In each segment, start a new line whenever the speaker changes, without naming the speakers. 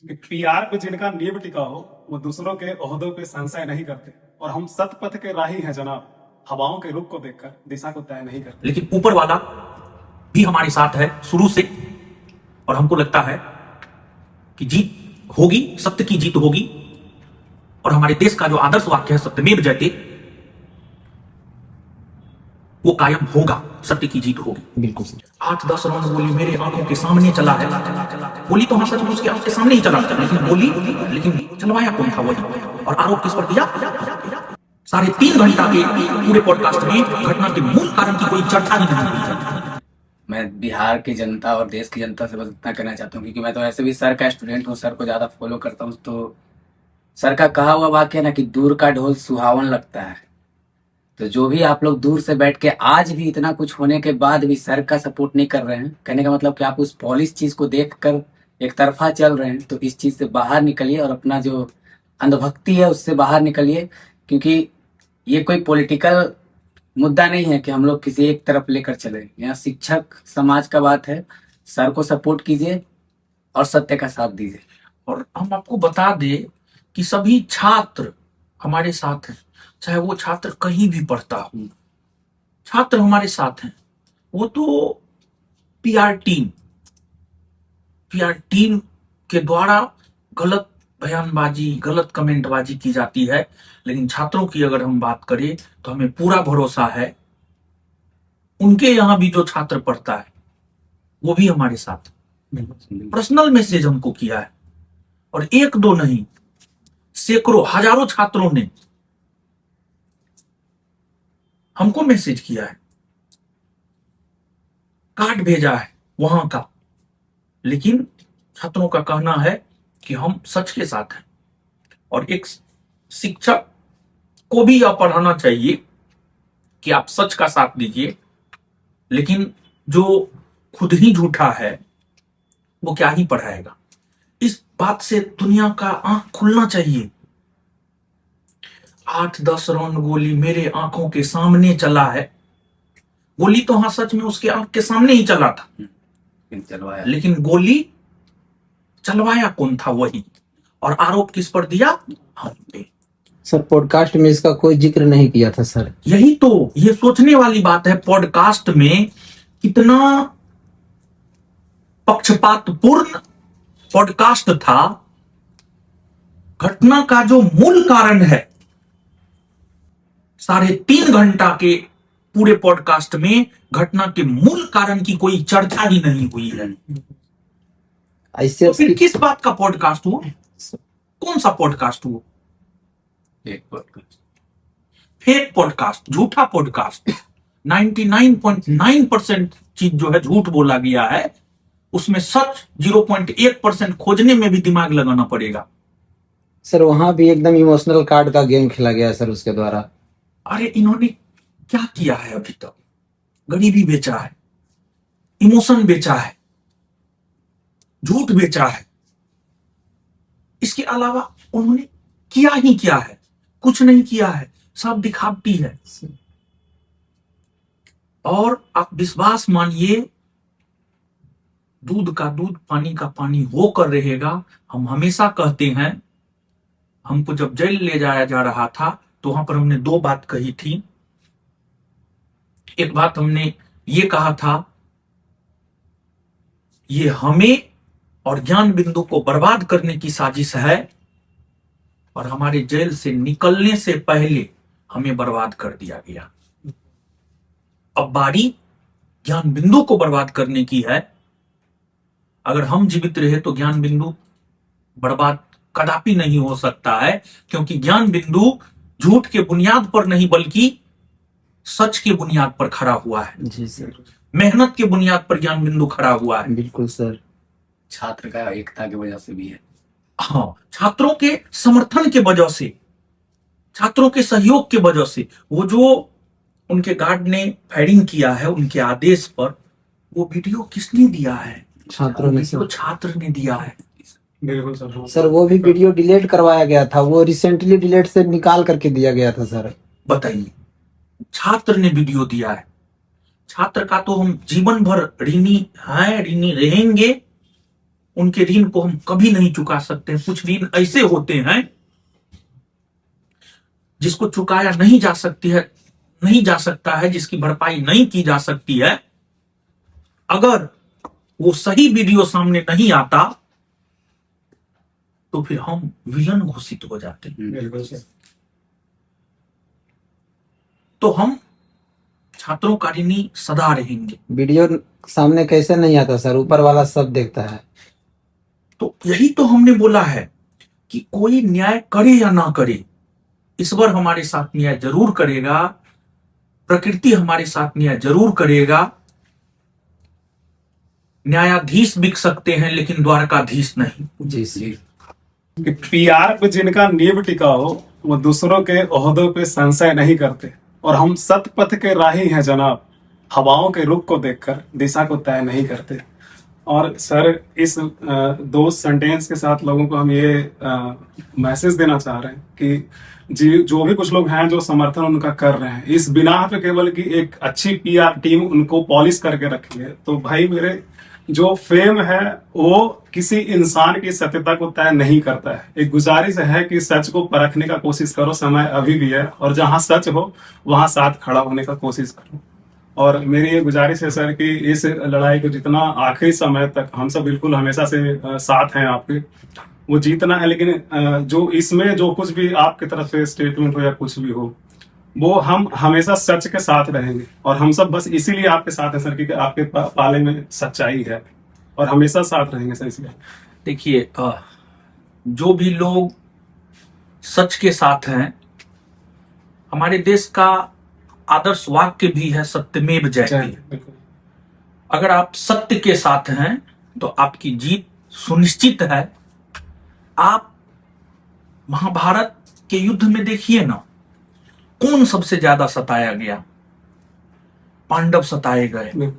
PR पे जिनका नींव टिका हो वो दूसरों के ओहदों पे संशय नहीं करते और हम सतपथ के राही हैं जनाब, हवाओं के रुख को देखकर दिशा को तय नहीं करते।
लेकिन ऊपर वाला भी हमारे साथ है शुरू से, और हमको लगता है कि जीत होगी, सत्य की जीत होगी। और हमारे देश का जो आदर्श वाक्य है सत्यमेव जयते, वो कायम होगा, सत्य की जीत होगी।
बिल्कुल सर।
8-10 राउंड गोली मेरे आंखों के सामने चला है। गोली तो हाँ सच में उसके आंखों के सामने ही चला था, लेकिन चलवाया कौन था वही, और आरोप किस पर दिया? 3.5 घंटा के पूरे पॉडकास्ट में घटना के मूल कारण की कोई चर्चा ही नहीं हुई।
मैं बिहार की जनता और देश की जनता से बस इतना कहना चाहता हूँ, क्योंकि मैं तो ऐसे भी सर का स्टूडेंट हूँ, सर को ज़्यादा फॉलो करता हूँ। तो सर का कहा हुआ वाक्य है ना कि दूर का ढोल सुहावन लगता है। तो जो भी आप लोग दूर से बैठ के आज भी इतना कुछ होने के बाद भी सर का सपोर्ट नहीं कर रहे हैं, कहने का मतलब कि आप उस पॉलिश चीज को देखकर एक तरफा चल रहे हैं, तो इस चीज से बाहर निकलिए और अपना जो अंधभक्ति है उससे बाहर निकलिए। क्योंकि ये कोई पॉलिटिकल मुद्दा नहीं है कि हम लोग किसी एक तरफ लेकर चले। यहाँ शिक्षक समाज का बात है। सर को सपोर्ट कीजिए और सत्य का साथ दीजिए।
और हम आपको बता दें कि सभी छात्र हमारे साथ हैं, चाहे वो छात्र कहीं भी पढ़ता हो, छात्र हमारे साथ हैं। वो तो पीआर टीम के द्वारा गलत बयानबाजी, गलत कमेंटबाजी की जाती है, लेकिन छात्रों की अगर हम बात करें तो हमें पूरा भरोसा है, उनके यहाँ भी जो छात्र पढ़ता है वो भी हमारे साथ पर्सनल मैसेज हमको किया है, और एक दो नहीं, सैकड़ों हजारों छात्रों ने हमको मैसेज किया है, कार्ड भेजा है वहां का। लेकिन छात्रों का कहना है कि हम सच के साथ हैं, और एक शिक्षक को भी यह पढ़ाना चाहिए कि आप सच का साथ दीजिए, लेकिन जो खुद ही झूठा है वो क्या ही पढ़ाएगा। इस बात से दुनिया का आंख खुलना चाहिए। 8-10 राउंड गोली मेरे आंखों के सामने चला है। गोली तो हाँ सच में उसके आंख के सामने ही चला था, लेकिन गोली चलवाया कौन था वही, और आरोप किस पर दिया? हम पे।
सर पॉडकास्ट में इसका कोई जिक्र नहीं किया था सर।
यही तो ये सोचने वाली बात है, पॉडकास्ट में कितना पक्षपातपूर्ण पॉडकास्ट था। घटना का जो मूल कारण है, 3.5 घंटा के पूरे पॉडकास्ट में घटना के मूल कारण की कोई चर्चा ही नहीं हुई है।
ऐसे
तो फिर किस बात का पॉडकास्ट हुआ? कौन सा पॉडकास्ट हुआ? फेक पॉडकास्ट, झूठा पॉडकास्ट। 99.9% चीज जो है झूठ बोला गया है, उसमें सच 0.1% खोजने में भी दिमाग लगाना पड़ेगा।
सर वहां भी एकदम इमोशनल कार्ड का गेम खेला गया सर उसके द्वारा।
अरे इन्होंने क्या किया है अभी तक? गरीबी बेचा है, इमोशन बेचा है, झूठ बेचा है, इसके अलावा उन्होंने किया ही क्या है? कुछ नहीं किया है, सब दिखावटी है। और आप विश्वास मानिए, दूध का दूध पानी का पानी होकर रहेगा। हम हमेशा कहते हैं, हमको जब जेल ले जाया जा रहा था तो वहां पर हमने 2 बात कही थी। एक बात हमने ये कहा था, ये हमें और ज्ञान बिंदु को बर्बाद करने की साजिश है, और हमारे जेल से निकलने से पहले हमें बर्बाद कर दिया गया। अब बारी ज्ञान बिंदु को बर्बाद करने की है। अगर हम जीवित रहे तो ज्ञान बिंदु बर्बाद कदापि नहीं हो सकता है, क्योंकि ज्ञान बिंदु झूठ के बुनियाद पर नहीं बल्कि सच के बुनियाद पर खड़ा हुआ है।
जी सर।
मेहनत के बुनियाद पर ज्ञान बिंदु खड़ा हुआ है।
बिल्कुल सर।
छात्र का एकता की वजह से भी है।
हाँ, छात्रों के समर्थन के वजह से, छात्रों के सहयोग के वजह से, वो जो उनके गार्ड ने फायरिंग किया है उनके आदेश पर, वो वीडियो किसने दिया है?
छात्रों ने
तो छात्र ने दिया है।
बिल्कुल
सर वो भी वीडियो डिलीट करवाया गया था, वो रिसेंटली डिलीट से निकाल करके दिया गया था सर।
बताइए, छात्र ने वीडियो दिया है। छात्र का तो हम जीवन भर ऋणी हैं, ऋणी रहेंगे। उनके ऋण को हम कभी नहीं चुका सकते। कुछ ऋण ऐसे होते हैं जिसको चुकाया नहीं जा सकती है, नहीं जा सकता है, जिसकी भरपाई नहीं की जा सकती है। अगर वो सही वीडियो सामने नहीं आता तो फिर हम विलन घोषित हो जाते हैं।
बिल्कुल सर।
तो हम छात्रों का ऋणी सदा रहेंगे।
वीडियो सामने कैसे नहीं आता सर, ऊपर वाला सब देखता है।
तो यही तो हमने बोला है कि कोई न्याय करे या ना करे, ईश्वर हमारे साथ न्याय जरूर करेगा, प्रकृति हमारे साथ न्याय जरूर करेगा। न्यायाधीश बिक सकते हैं लेकिन द्वारकाधीश नहीं।
जी सर।
कि पीआर पे जिनका नींव टिका हो वो दूसरों के ओहदों पे संशय नहीं करते, और हम सतपथ के राही हैं जनाब, हवाओं के रुख को देखकर दिशा को तय नहीं करते। और सर इस दो सेंटेंस के साथ लोगों को हम ये मैसेज देना चाह रहे हैं कि जी जो भी कुछ लोग हैं जो समर्थन उनका कर रहे हैं इस बिना पे केवल कि एक अच्छी पीआर टीम उनको पॉलिश करके रखी है, तो भाई मेरे जो फेम है वो किसी इंसान की सत्यता को तय नहीं करता है। एक गुजारिश है कि सच को परखने का कोशिश करो, समय अभी भी है, और जहां सच हो वहां साथ खड़ा होने का कोशिश करो। और मेरी ये गुजारिश है सर कि इस लड़ाई को जितना आखिरी समय तक हम सब बिल्कुल हमेशा से साथ हैं आपके, वो जीतना है। लेकिन जो इसमें जो कुछ भी आपकी तरफ से स्टेटमेंट हो या कुछ भी हो, वो हम हमेशा सच के साथ रहेंगे, और हम सब बस इसीलिए आपके साथ हैं सर क्योंकि आपके पाले में सच्चाई है, और हमेशा साथ रहेंगे सर इसलिए।
देखिए, जो भी लोग सच के साथ हैं, हमारे देश का आदर्श वाक्य भी है सत्यमेव जयते।
बिल्कुल।
अगर आप सत्य के साथ हैं तो आपकी जीत सुनिश्चित है। आप महाभारत के युद्ध में देखिए ना, कौन सबसे ज्यादा सताया गया? पांडव सताए गए,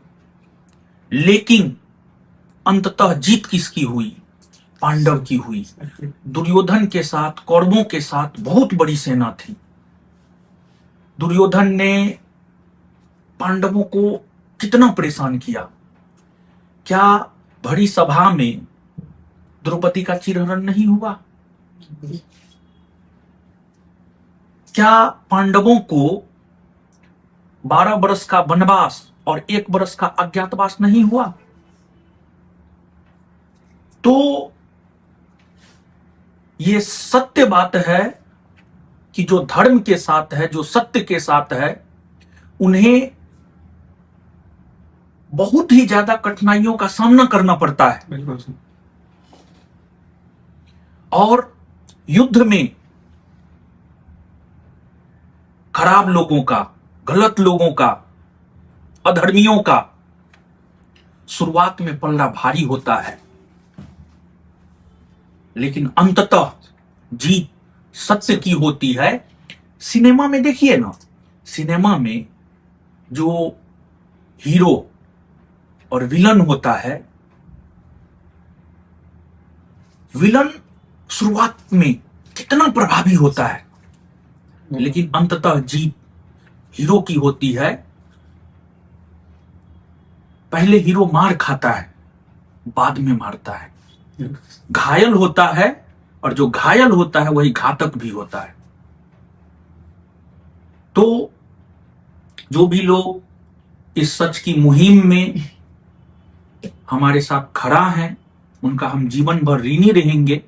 लेकिन अंततः जीत किसकी हुई? पांडव की हुई। दुर्योधन के साथ, कौरवों के साथ बहुत बड़ी सेना थी। दुर्योधन ने पांडवों को कितना परेशान किया। क्या भरी सभा में द्रौपदी का चिरहरण नहीं हुआ? क्या पांडवों को 12 वर्ष का वनवास और 1 वर्ष का अज्ञातवास नहीं हुआ? तो ये सत्य बात है कि जो धर्म के साथ है, जो सत्य के साथ है, उन्हें बहुत ही ज्यादा कठिनाइयों का सामना करना पड़ता है।
बिल्कुल सर।
और युद्ध में खराब लोगों का, गलत लोगों का, अधर्मियों का शुरुआत में पल्ला भारी होता है, लेकिन अंततः जीत सत्य की होती है। सिनेमा में देखिए ना, सिनेमा में जो हीरो और विलन होता है, विलन शुरुआत में कितना प्रभावी होता है, लेकिन अंततः जीत हीरो की होती है। पहले हीरो मार खाता है, बाद में मारता है, घायल होता है, और जो घायल होता है वही घातक भी होता है। तो जो भी लोग इस सच की मुहिम में हमारे साथ खड़ा हैं, उनका हम जीवन भर ऋणी रहेंगे।